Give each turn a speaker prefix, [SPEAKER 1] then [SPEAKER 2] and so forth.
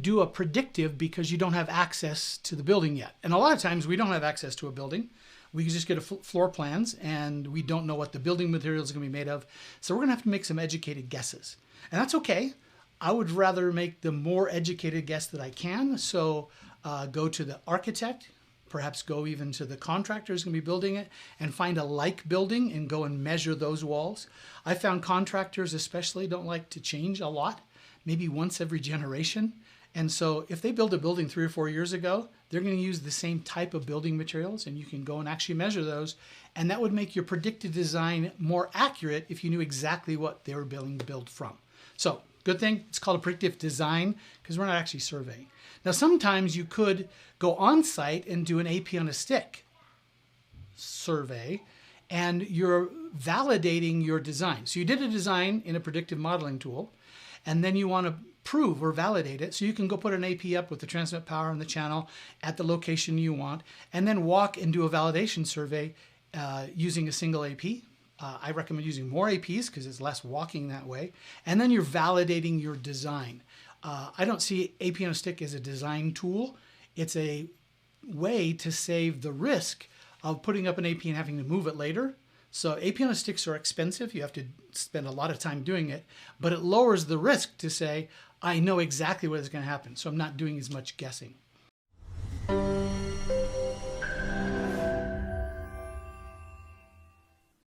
[SPEAKER 1] do a predictive because you don't have access to the building yet. And a lot of times we don't have access to a building. We can just get floor plans and we don't know what the building material is going to be made of. So we're going to have to make some educated guesses. And that's okay. I would rather make the more educated guess that I can. So go to the architect, perhaps go even to the contractor who's going to be building it and find a like building and go and measure those walls. I found contractors especially don't like to change a lot, maybe once every generation. And so if they build a building 3 or 4 years ago, they're going to use the same type of building materials and you can go and actually measure those. And that would make your predictive design more accurate if you knew exactly what they were built from. So good thing, it's called a predictive design because we're not actually surveying. Now, sometimes you could go on site and do an AP on a stick survey and you're validating your design. So you did a design in a predictive modeling tool and then you want to prove or validate it. So you can go put an AP up with the transmit power and the channel at the location you want, and then walk and do a validation survey using a single AP. I recommend using more APs because it's less walking that way. And then you're validating your design. I don't see AP on a stick as a design tool. It's a way to save the risk of putting up an AP and having to move it later. So AP on a sticks are expensive. You have to spend a lot of time doing it, but it lowers the risk to say, I know exactly what is going to happen. So I'm not doing as much guessing.